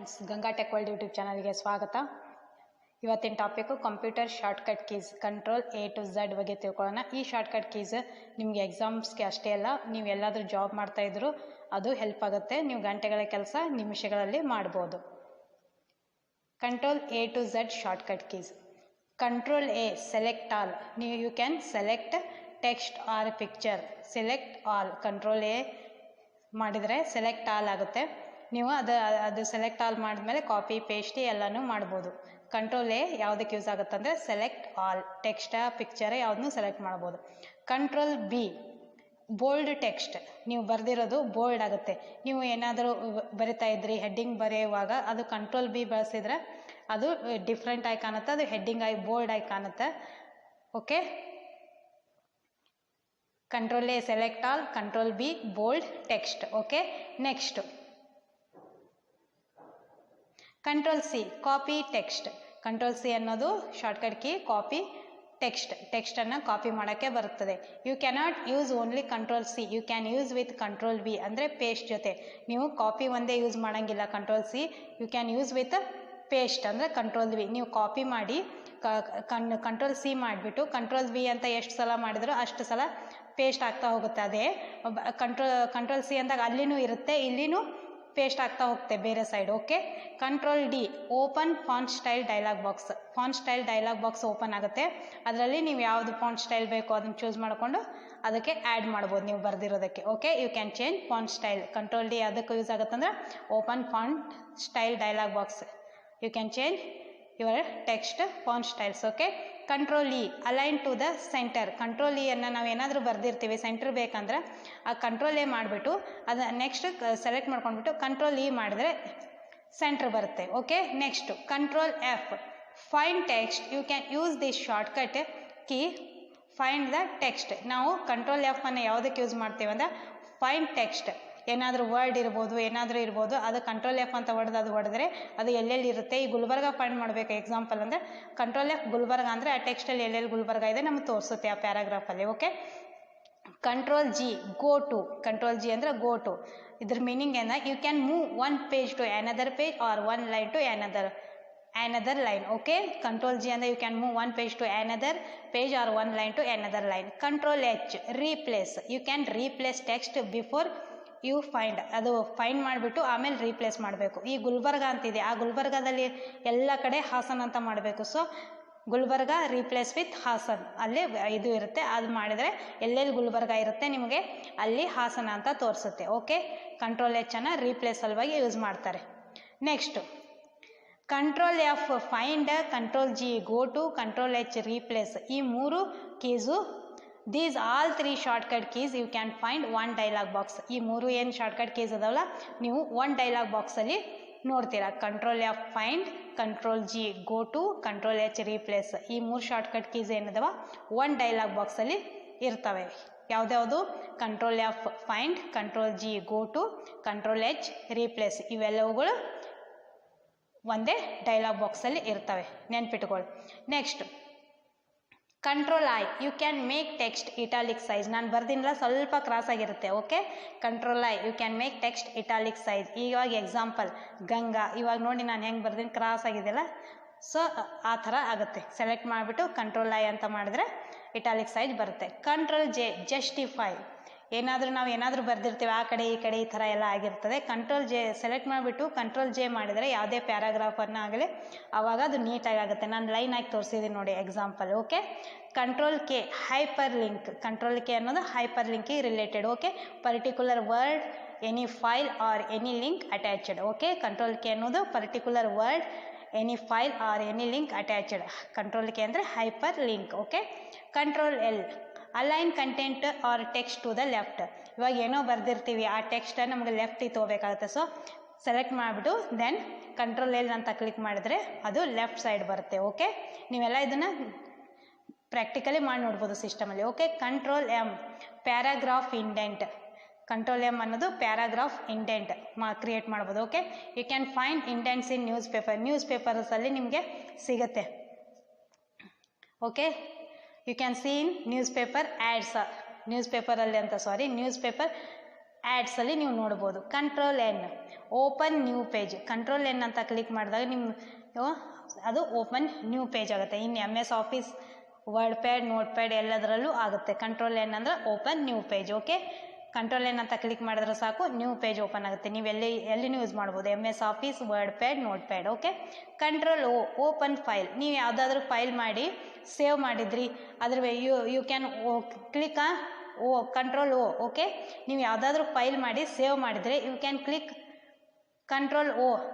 Friends, Ganga tech world YouTube ಚಾನಲ್ಗೆ ಸ್ವಾಗತ. ಇವತ್ತಿನ topic computer shortcut keys control A to Z ಬಗ್ಗೆ ತಿಳ್ಕೊಳ್ಳೋಣ. ಈ ಶಾರ್ಟ್ಕಟ್ ಕೀಸ್ ನಿಮಗೆ ಎಕ್ಸಾಮ್ಸ್ಗೆ ಅಷ್ಟೇ ಅಲ್ಲ, ನೀವು ಎಲ್ಲಾದರೂ ಜಾಬ್ ಮಾಡ್ತಾ ಇದ್ರು ಅದು ಹೆಲ್ಪ್ ಆಗುತ್ತೆ. ನೀವು ಗಂಟೆಗಳ ಕೆಲಸ ನಿಮಿಷಗಳಲ್ಲಿ ಮಾಡ್ಬೋದು. Control A to Z shortcut keys. Control A select all. You can select text or picture. Select all. Control A ಮಾಡಿದರೆ ಸೆಲೆಕ್ಟ್ ಆಲ್ ಆಗುತ್ತೆ. ನೀವು ಅದು ಸೆಲೆಕ್ಟ್ ಆಲ್ ಮಾಡಿದ್ಮೇಲೆ ಕಾಪಿ ಪೇಸ್ಟ್ ಎಲ್ಲನೂ ಮಾಡ್ಬೋದು. ಕಂಟ್ರೋಲ್ A ಯಾವುದಕ್ಕೆ ಯೂಸ್ ಆಗುತ್ತೆ ಅಂದರೆ ಸೆಲೆಕ್ಟ್ ಆಲ್. ಟೆಕ್ಸ್ಟ ಪಿಕ್ಚರ್ ಯಾವುದನ್ನು ಸೆಲೆಕ್ಟ್ ಮಾಡ್ಬೋದು. Control B bold text. ನೀವು ಬರೆದಿರೋದು ಬೋಲ್ಡ್ ಆಗುತ್ತೆ. ನೀವು ಏನಾದರೂ ಬರಿತಾ ಇದ್ರಿ ಹೆಡ್ಡಿಂಗ್ ಬರೆಯುವಾಗ ಅದು ಕಂಟ್ರೋಲ್ B ಬಳಸಿದ್ರೆ ಅದು ಡಿಫ್ರೆಂಟ್ ಆಗಿ ಕಾಣುತ್ತೆ, ಅದು ಹೆಡ್ಡಿಂಗ್ ಆಗಿ ಬೋಲ್ಡ್ ಆಗಿ ಕಾಣುತ್ತೆ. Okay, control A select all, control B bold text. Okay, next control C copy text. Control C ಅನ್ನೋದು ಶಾರ್ಟ್ಕಟ್ ಕೀ. ಕಾಪಿ ಟೆಕ್ಸ್ಟನ್ನು ಕಾಪಿ ಮಾಡೋಕ್ಕೆ ಬರುತ್ತದೆ. You cannot use only control C, you can use with control V ಅಂದರೆ paste ಜೊತೆ. ನೀವು copy ಒಂದೇ use ಮಾಡೋಂಗಿಲ್ಲ control C, you can use with paste ಅಂದರೆ ಕಂಟ್ರೋಲ್ V. ನೀವು ಕಾಪಿ ಮಾಡಿ ಕಂಟ್ರೋಲ್ C ಮಾಡಿಬಿಟ್ಟು ಕಂಟ್ರೋಲ್ V ಅಂತ ಎಷ್ಟು ಸಲ ಮಾಡಿದ್ರು ಅಷ್ಟು ಸಲ ಪೇಸ್ಟ್ ಆಗ್ತಾ ಹೋಗುತ್ತೆ. ಅದೇ ಕಂಟ್ರೋಲ್ C ಅಂದಾಗ ಅಲ್ಲಿನೂ ಇರುತ್ತೆ, ಇಲ್ಲಿನೂ ಪೇಸ್ಟ್ ಆಗ್ತಾ ಹೋಗುತ್ತೆ ಬೇರೆ side. Okay, control D open font style dialog box. Font style dialog box open ಆಗುತ್ತೆ. ಅದರಲ್ಲಿ ನೀವು ಯಾವುದು ಫಾಂಟ್ ಸ್ಟೈಲ್ ಬೇಕೋ ಅದನ್ನು ಚೂಸ್ ಮಾಡಿಕೊಂಡು ಅದಕ್ಕೆ ಆ್ಯಡ್ ಮಾಡ್ಬೋದು ನೀವು ಬರೆದಿರೋದಕ್ಕೆ. Okay, you can change font style. Control D ಅದಕ್ಕೆ ಯೂಸ್ ಆಗುತ್ತೆ ಅಂದರೆ open font style dialog box. You can change your text font styles. Okay, control E align to the center. Control E ಅನ್ನು ನಾವು ಏನಾದರೂ ಬರೆದಿರ್ತೀವಿ centre ಬೇಕಂದ್ರೆ ಆ control A ಮಾಡಿಬಿಟ್ಟು ಅದು ನೆಕ್ಸ್ಟ್ ಸೆಲೆಕ್ಟ್ ಮಾಡ್ಕೊಂಡ್ಬಿಟ್ಟು ಕಂಟ್ರೋಲ್ E ಮಾಡಿದ್ರೆ ಸೆಂಟರ್ ಬರುತ್ತೆ. Okay, next control F find text. You can use this shortcut key find the text. ನಾವು ಕಂಟ್ರೋಲ್ F ಅನ್ನು ಯಾವುದಕ್ಕೆ ಯೂಸ್ ಮಾಡ್ತೀವಿ ಅಂದರೆ ಫೈಂಡ್ ಟೆಕ್ಸ್ಟ್. ಏನಾದರೂ ವರ್ಡ್ ಇರ್ಬೋದು, ಏನಾದರೂ ಇರ್ಬೋದು, ಅದು ಕಂಟ್ರೋಲ್ F ಅಂತ ಹೊಡೆದ್ರೆ ಅದು ಎಲ್ಲೆಲ್ಲಿ ಇರುತ್ತೆ. ಈ ಗುಲ್ಬರ್ಗ ಫೈಂಡ್ ಮಾಡಬೇಕು ಎಕ್ಸಾಂಪಲ್ ಅಂದರೆ ಕಂಟ್ರೋಲ್ F ಗುಲ್ಬರ್ಗ ಅಂದರೆ ಆ ಟೆಕ್ಸ್ಟಲ್ಲಿ ಎಲ್ಲೆಲ್ಲಿ ಗುಲ್ಬರ್ಗ ಇದೆ ನಮಗೆ ತೋರಿಸುತ್ತೆ ಆ ಪ್ಯಾರಾಗ್ರಾಫಲ್ಲಿ. Okay, control G go to. Control G ಅಂದರೆ ಗೋ ಟು. ಇದ್ರ ಮೀನಿಂಗ್ ಏನ, you can move one page to another page or one line to another line. Okay, control G and you can move one page to another page or one line to another line. Control H replace. You can replace text before you find. ಅದು find ಮಾಡಿಬಿಟ್ಟು ಆಮೇಲೆ replace ಮಾಡಬೇಕು. ಈ ಗುಲ್ಬರ್ಗ ಅಂತಿದೆ, ಆ ಗುಲ್ಬರ್ಗದಲ್ಲಿ ಎಲ್ಲ ಕಡೆ ಹಾಸನ್ ಅಂತ ಮಾಡಬೇಕು. So Gulbarga replace with Hassan ಅಲ್ಲೇ ಇದು ಇರುತ್ತೆ. ಅದು ಮಾಡಿದರೆ ಎಲ್ಲೆಲ್ಲಿ ಗುಲ್ಬರ್ಗ ಇರುತ್ತೆ ನಿಮಗೆ ಅಲ್ಲಿ ಹಾಸನ ಅಂತ ತೋರಿಸುತ್ತೆ. ಓಕೆ, ಕಂಟ್ರೋಲ್ H ಅನ್ನು ರೀಪ್ಲೇಸ್ ಸಲುವಾಗಿ ಯೂಸ್ ಮಾಡ್ತಾರೆ. Next control F find, control G go to, control H replace. ಈ ಮೂರು keys, these all 3 shortcut keys you can find one dialog box. ಈ ಮೂರು ಏನು ಶಾರ್ಟ್ಕಟ್ ಕೀಸ್ ಅದಾವಲ್ಲ ನೀವು ಒನ್ ಡೈಲಾಗ್ ಬಾಕ್ಸಲ್ಲಿ ನೋಡ್ತೀರಾ. Control F find, control G go to, control H replace. ಈ ಮೂರು ಶಾರ್ಟ್ಕಟ್ ಕೀಸ್ ಏನದವ ಒನ್ ಡೈಲಾಗ್ ಬಾಕ್ಸಲ್ಲಿ ಇರ್ತವೆ. ಯಾವುದ್ಯಾವುದು? Control F find, control G go to, control H replace. ಇವೆಲ್ಲವುಗಳು ಒಂದೇ ಡೈಲಾಗ್ ಬಾಕ್ಸಲ್ಲಿ ಇರ್ತವೆ, ನೆನ್ಪಿಟ್ಕೊಳ್ಳಿ. Next control I you can make text italic size. ನಾನು ಬರ್ದಿನಲ್ಲ ಸ್ವಲ್ಪ ಕ್ರಾಸ್ ಆಗಿರುತ್ತೆ. Okay, control I you can make text italic size. ಇವಾಗ ಎಕ್ಸಾಂಪಲ್ ಗಂಗಾ, ಇವಾಗ ನೋಡಿ ನಾನು ಹೆಂಗೆ ಬರ್ದೀನಿ ಕ್ರಾಸ್ ಆಗಿದೆಯಲ್ಲ, ಸೊ ಆ ಥರ ಆಗುತ್ತೆ. ಸೆಲೆಕ್ಟ್ ಮಾಡಿಬಿಟ್ಟು ಕಂಟ್ರೋಲ್ I ಅಂತ ಮಾಡಿದ್ರೆ ಇಟಾಲಿಕ್ ಸೈಜ್ ಬರುತ್ತೆ. Control J justify. ನಾವು ಏನಾದರೂ ಬರ್ದಿರ್ತೀವಿ ಆ ಕಡೆ ಈ ಕಡೆ ಈ ಥರ ಎಲ್ಲ ಆಗಿರ್ತದೆ. ಕಂಟ್ರೋಲ್ J ಸೆಲೆಕ್ಟ್ ಮಾಡಿಬಿಟ್ಟು ಕಂಟ್ರೋಲ್ J ಮಾಡಿದರೆ ಯಾವುದೇ ಪ್ಯಾರಾಗ್ರಾಫನ್ನು ಆಗಲಿ ಆವಾಗ ಅದು ನೀಟಾಗಿ ಆಗುತ್ತೆ. ನಾನು ಲೈನ್ ಆಗಿ ತೋರಿಸಿದ್ದೀನಿ ನೋಡಿ example. Okay, control K hyperlink. Control K ಅನ್ನೋದು ಹೈಪರ್ ಲಿಂಕಿಗೆ related. Okay, particular word, any file or any link attached. Okay, control K ಅನ್ನೋದು particular word, any file or any link attached. Control K ಅಂದರೆ hyperlink. Okay, control L align content or text to the left. ಇವಾಗ ಏನೋ ಬರ್ದಿರ್ತೀವಿ ಆ ಟೆಕ್ಸ್ಟನ್ನು ನಮಗೆ ಲೆಫ್ಟಿಗೆ ತೊಗೋಬೇಕಾಗುತ್ತೆ. ಸೊ ಸೆಲೆಕ್ಟ್ ಮಾಡಿಬಿಟ್ಟು ದೆನ್ ಕಂಟ್ರೋಲ್ L ಅಂತ ಕ್ಲಿಕ್ ಮಾಡಿದರೆ ಅದು ಲೆಫ್ಟ್ ಸೈಡ್ ಬರುತ್ತೆ. ಓಕೆ, ನೀವೆಲ್ಲ ಇದನ್ನು ಪ್ರಾಕ್ಟಿಕಲಿ ಮಾಡಿ ನೋಡ್ಬೋದು ಸಿಸ್ಟಮಲ್ಲಿ. Okay, control M paragraph indent. Control M ಅನ್ನೋದು ಪ್ಯಾರಾಗ್ರಾಫ್ ಇಂಡೆಂಟ್ ಕ್ರಿಯೇಟ್ ಮಾಡ್ಬೋದು. Okay, you can find indents in ನ್ಯೂಸ್ ಪೇಪರ್ಸಲ್ಲಿ ನಿಮಗೆ ಸಿಗುತ್ತೆ. Okay, you can see in newspaper ads. Newspaper ಆ್ಯಡ್ಸಲ್ಲಿ ನೀವು ನೋಡ್ಬೋದು. Control N open new page. Control N ಅಂತ ಕ್ಲಿಕ್ ಮಾಡಿದಾಗ ನಿಮ್ಮ ಅದು ಓಪನ್ ನ್ಯೂ ಪೇಜ್ ಆಗುತ್ತೆ. ಇನ್ನು MS office, WordPad, Notepad ಎಲ್ಲದರಲ್ಲೂ ಆಗುತ್ತೆ. ಕಂಟ್ರೋಲ್ ಎನ್ ಅಂದರೆ open new page. Okay, control N ಅಂತ ಕ್ಲಿಕ್ ಮಾಡಿದ್ರೆ ಸಾಕು, ನ್ಯೂ ಪೇಜ್ ಓಪನ್ ಆಗುತ್ತೆ. ನೀವು ಎಲ್ಲಿನೂ ಯೂಸ್ ಮಾಡ್ಬೋದು, MS office, WordPad, notepad. Okay, control open file. ನೀವು ಯಾವುದಾದ್ರೂ ಫೈಲ್ ಮಾಡಿ ಸೇವ್ ಮಾಡಿದ್ರಿ ಅದ್ರ you can click control okay, ನೀವು ಯಾವುದಾದ್ರೂ ಫೈಲ್ ಮಾಡಿ ಸೇವ್ ಮಾಡಿದರೆ you can click control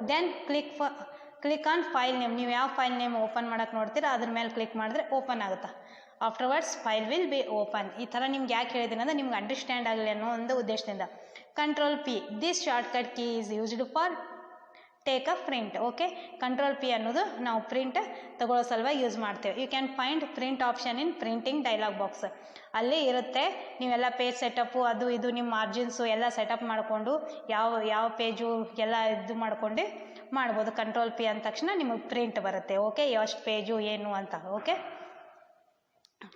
then click on file name. ನೀವು ಯಾವ ಫೈಲ್ ನೇಮ್ ಓಪನ್ ಮಾಡೋಕ್ಕೆ ನೋಡ್ತೀರಾ ಅದ್ರ ಮೇಲೆ ಕ್ಲಿಕ್ ಮಾಡಿದ್ರೆ ಓಪನ್ ಆಗುತ್ತೆ. Afterwards file will be open. ಈ ಥರ ನಿಮ್ಗೆ ಯಾಕೆ ಹೇಳಿದ್ದೀನಿ ಅಂದರೆ ನಿಮ್ಗೆ ಅಂಡರ್ಸ್ಟ್ಯಾಂಡ್ ಆಗಲಿ ಅನ್ನೋ ಒಂದು ಉದ್ದೇಶದಿಂದ. Control P, this shortcut key is used for take a print. Okay, control P ಅನ್ನೋದು ನಾವು ಪ್ರಿಂಟ್ ತಗೊಳ್ಳೋ ಸಲುವಾಗಿ ಯೂಸ್ ಮಾಡ್ತೇವೆ. You can find print option in printing dialog box. ಅಲ್ಲಿ ಇರುತ್ತೆ. ನೀವೆಲ್ಲ ಪೇಜ್ ಸೆಟಪ್ಪು ಅದು ಇದು ನಿಮ್ಮ ಮಾರ್ಜಿನ್ಸು ಎಲ್ಲ ಸೆಟಪ್ ಮಾಡಿಕೊಂಡು ಯಾವ ಪೇಜು ಎಲ್ಲ ಇದು ಮಾಡ್ಕೊಂಡು ಮಾಡ್ಬೋದು. ಕಂಟ್ರೋಲ್ P ಅಂದ ತಕ್ಷಣ ನಿಮಗೆ ಪ್ರಿಂಟ್ ಬರುತ್ತೆ. ಓಕೆ, ಎಷ್ಟು ಪೇಜು ಏನು ಅಂತ. Okay,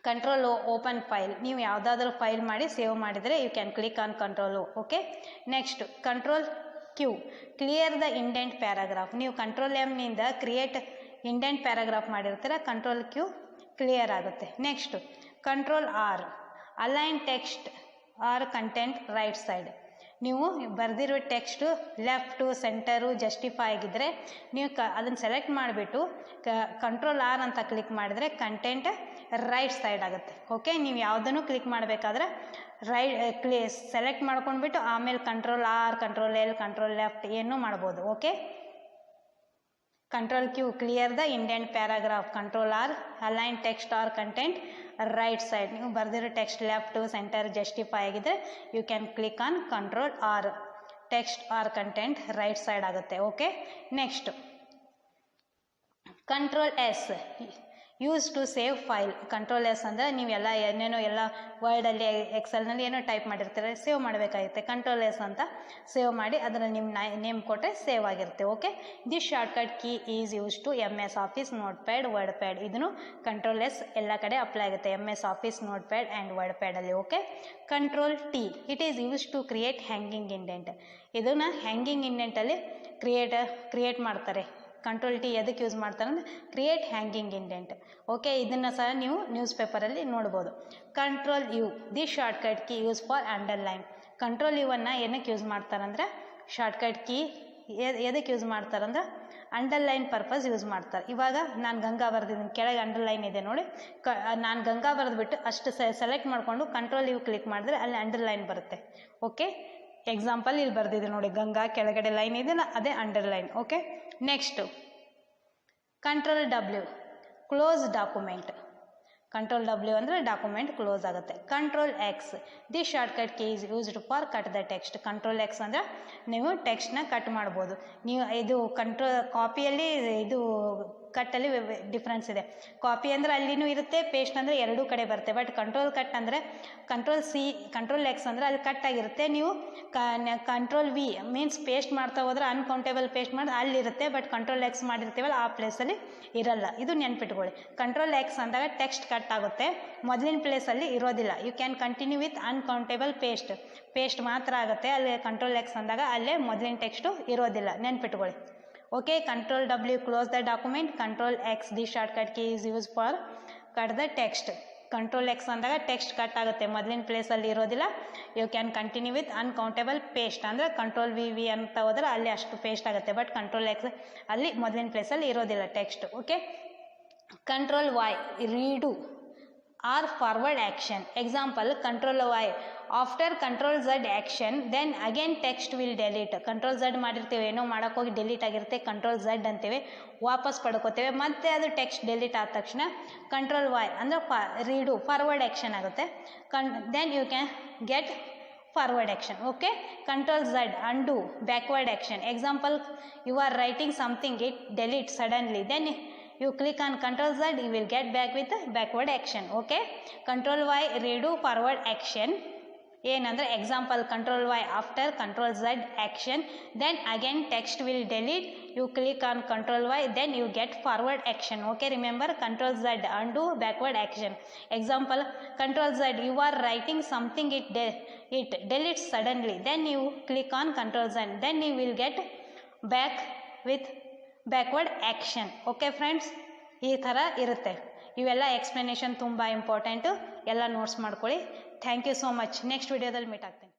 control open file. ನೀವು ಯಾವುದಾದ್ರೂ ಫೈಲ್ ಮಾಡಿ ಸೇವ್ ಮಾಡಿದರೆ you can click on control. Okay, next control Q, clear the indent paragraph. ನೀವು ಕಂಟ್ರೋಲ್ M ನಿಂದ ಕ್ರಿಯೇಟ್ ಇಂಡೆಂಟ್ ಪ್ಯಾರಾಗ್ರಾಫ್ ಮಾಡಿರ್ತೀರ, ಕಂಟ್ರೋಲ್ Q ಕ್ಲಿಯರ್ ಆಗುತ್ತೆ. Next control R, align text or content right side. ನೀವು ಬರೆದಿರೋ text left centre justify ಆಗಿದ್ದರೆ ನೀವು ಅದನ್ನು select ಮಾಡಿಬಿಟ್ಟು ಕಂಟ್ರೋಲ್ R ಅಂತ ಕ್ಲಿಕ್ ಮಾಡಿದರೆ ಕಂಟೆಂಟ್ ರೈಟ್ ಸೈಡ್ ಆಗುತ್ತೆ. ಓಕೆ, ನೀವು ಯಾವುದನ್ನು ಕ್ಲಿಕ್ ಮಾಡಬೇಕಾದ್ರೆ ಸೆಲೆಕ್ಟ್ ಮಾಡ್ಕೊಂಡ್ಬಿಟ್ಟು ಆಮೇಲೆ control R, control L, control left ಏನೂ ಮಾಡ್ಬೋದು. Okay, control Q, clear the indent paragraph. Control R, align text or content right side. ನೀವು ಬರೆದಿರೋ ಟೆಕ್ಸ್ಟ್ ಲೆಫ್ಟು ಸೆಂಟರ್ ಜಸ್ಟಿಫೈ ಆಗಿದ್ರೆ you can click on control R, text or content right side ಆಗುತ್ತೆ. Okay, next control S, use to save file. Control S ಅಂದರೆ ನೀವೆಲ್ಲ ಏನೇನೋ ಎಲ್ಲ ವರ್ಡಲ್ಲಿ ಎಕ್ಸೆಲ್ನಲ್ಲಿ ಏನೋ ಟೈಪ್ ಮಾಡಿರ್ತೀರ, ಸೇವ್ ಮಾಡಬೇಕಾಗುತ್ತೆ. ಕಂಟ್ರೋಲ್ S ಅಂತ ಸೇವ್ ಮಾಡಿ ಅದನ್ನು ನಿಮ್ಮ ನೇಮ್ ಕೊಟ್ಟರೆ ಸೇವ್ ಆಗಿರುತ್ತೆ. Okay, this shortcut key is use to MS Office, Notepad, WordPad. ಇದನ್ನು ಕಂಟ್ರೋಲ್ S ಎಲ್ಲ ಕಡೆ ಅಪ್ಲೈ ಆಗುತ್ತೆ, MS Office, Notepad and ವರ್ಡ್ ಪ್ಯಾಡಲ್ಲಿ. Okay, control T, it is use to create hanging indent. ಇದನ್ನು hanging ಇಂಡೆಂಟಲ್ಲಿ create ಮಾಡ್ತಾರೆ. Control T ಎದಕ್ಕೆ ಯೂಸ್ ಮಾಡ್ತಾರೆ ಅಂದರೆ ಕ್ರಿಯೇಟ್ ಹ್ಯಾಂಗಿಂಗ್ ಇಂಡೆಂಟ್. ಓಕೆ, ಇದನ್ನು ಸಹ ನೀವು ನ್ಯೂಸ್ ಪೇಪರಲ್ಲಿ ನೋಡ್ಬೋದು. Control U, this shortcut key use for underline. Control U ಅನ್ನು ಏನಕ್ಕೆ ಯೂಸ್ ಮಾಡ್ತಾರಂದ್ರೆ ಶಾರ್ಟ್ಕಟ್ ಕೀ ಎದಕ್ಕೆ ಯೂಸ್ ಮಾಡ್ತಾರಂದ್ರೆ ಅಂಡರ್ಲೈನ್ ಪರ್ಪಸ್ ಯೂಸ್ ಮಾಡ್ತಾರೆ. ಇವಾಗ ನಾನು ಗಂಗಾ ಬರೆದಿದ್ದೀನಿ, ಕೆಳಗೆ ಅಂಡರ್ಲೈನ್ ಇದೆ ನೋಡಿ, ನಾನು ಗಂಗಾ ಬರೆದ್ಬಿಟ್ಟು ಅಷ್ಟು ಸೆಲೆಕ್ಟ್ ಮಾಡಿಕೊಂಡು ಕಂಟ್ರೋಲ್ U ಕ್ಲಿಕ್ ಮಾಡಿದ್ರೆ ಅಲ್ಲಿ ಅಂಡರ್ಲೈನ್ ಬರುತ್ತೆ. ಓಕೆ, ಎಕ್ಸಾಂಪಲ್ ಇಲ್ಲಿ ಬರೆದಿದೆ ನೋಡಿ, ಗಂಗಾ ಕೆಳಗಡೆ ಲೈನ್ ಇದೆ, ಅದೇ underline. Okay, next control W, close document. Control W ಅಂದರೆ ಡಾಕ್ಯುಮೆಂಟ್ ಕ್ಲೋಸ್ ಆಗುತ್ತೆ. Control X, this shortcut key is used for cut the text. Control X ಅಂದರೆ ನೀವು ಟೆಕ್ಸ್ಟ್ನ ಕಟ್ ಮಾಡ್ಬೋದು. ನೀವು ಇದು ಕಾಪಿಯಲ್ಲಿ ಇದು ಕಟ್ಟಲ್ಲಿ ಡಿಫ್ರೆನ್ಸ್ ಇದೆ. ಕಾಪಿ ಅಂದರೆ ಅಲ್ಲಿನೂ ಇರುತ್ತೆ, ಪೇಸ್ಟ್ ಅಂದರೆ ಎರಡೂ ಕಡೆ ಬರುತ್ತೆ. ಬಟ್ ಕಂಟ್ರೋಲ್ ಕಟ್ ಅಂದರೆ ಕಂಟ್ರೋಲ್ X ಅಂದರೆ ಅಲ್ಲಿ ಕಟ್ ಆಗಿರುತ್ತೆ. ನೀವು ಕಂಟ್ರೋಲ್ V ಮೀನ್ಸ್ ಪೇಸ್ಟ್ ಮಾಡ್ತಾ ಹೋದ್ರೆ ಅನ್ಕೌಂಟೇಬಲ್ ಪೇಸ್ಟ್ ಮಾಡಿ ಅಲ್ಲಿರುತ್ತೆ, ಬಟ್ ಕಂಟ್ರೋಲ್ X ಮಾಡಿರ್ತೀವಲ್ಲ ಆ ಪ್ಲೇಸಲ್ಲಿ ಇರಲ್ಲ. ಇದು ನೆನ್ಪಿಟ್ಕೊಳ್ಳಿ. ಕಂಟ್ರೋಲ್ X ಅಂದಾಗ ಟೆಕ್ಸ್ಟ್ ಕಟ್ ಆಗುತ್ತೆ, ಮೊದಲಿನ ಪ್ಲೇಸಲ್ಲಿ ಇರೋದಿಲ್ಲ. You can continue with uncountable paste ಮಾತ್ರ ಆಗುತ್ತೆ. ಅಲ್ಲಿ ಕಂಟ್ರೋಲ್ X ಅಂದಾಗ ಅಲ್ಲೇ ಮೊದಲಿನ ಟೆಕ್ಸ್ಟು ಇರೋದಿಲ್ಲ, ನೆನ್ಪಿಟ್ಕೊಳ್ಳಿ. Okay, control W, close the document. Control X, the shortcut key is use for cut the text. Control X ಅಂದಾಗ ಟೆಕ್ಸ್ಟ್ ಕಟ್ ಆಗುತ್ತೆ, ಮೊದಲಿನ ಪ್ಲೇಸಲ್ಲಿ ಇರೋದಿಲ್ಲ. You can continue with uncountable paste ಅಂದರೆ ಕಂಟ್ರೋಲ್ V ಅಂತ ಹೋದ್ರೆ ಅಲ್ಲಿ ಅಷ್ಟು ಪೇಸ್ಟ್ ಆಗುತ್ತೆ, ಬಟ್ ಕಂಟ್ರೋಲ್ X ಅಲ್ಲಿ ಮೊದಲಿನ ಪ್ಲೇಸಲ್ಲಿ ಇರೋದಿಲ್ಲ text. Okay, control Y, redo or forward action. Example control Y, after control Z action then again text will delete. Control Z ಮಾಡಿರ್ತೀವಿ, ಏನೋ ಮಾಡೋಕ್ಕೋಗಿ ಡೆಲೀಟ್ ಆಗಿರುತ್ತೆ, ಕಂಟ್ರೋಲ್ Z ಅಂತೀವಿ, ವಾಪಸ್ ಪಡ್ಕೋತೇವೆ, ಮತ್ತೆ ಅದು ಟೆಕ್ಸ್ಟ್ ಡೆಲೀಟ್ ಆದ ತಕ್ಷಣ ಕಂಟ್ರೋಲ್ Y ಅಂದರೆ ರೀಡು ಫಾರ್ವರ್ಡ್ ಆ್ಯಕ್ಷನ್ ಆಗುತ್ತೆ. Then you can get forward action. Okay, control Z, undo backward action. Example, you are writing something, it delete suddenly, then you click on control Z, you will get back with backward action. Okay, control Y, redo forward action. ಏನಂದರೆ example control Y after control Z action, then again text will delete, you click on control Y, then you get forward action. Okay, remember control Z undo backward action. Example control Z, you are writing something, it deletes suddenly, then you click on control Z, then you will get back with backward action. Okay friends, ಈ ಥರ ಇರುತ್ತೆ. ಇವೆಲ್ಲ explanation ತುಂಬ important, ಎಲ್ಲ notes ಮಾಡ್ಕೊಳ್ಳಿ. Thank you so much. Next ವಿಡಿಯೋದಲ್ಲಿ meet ಆಗ್ತೀನಿ.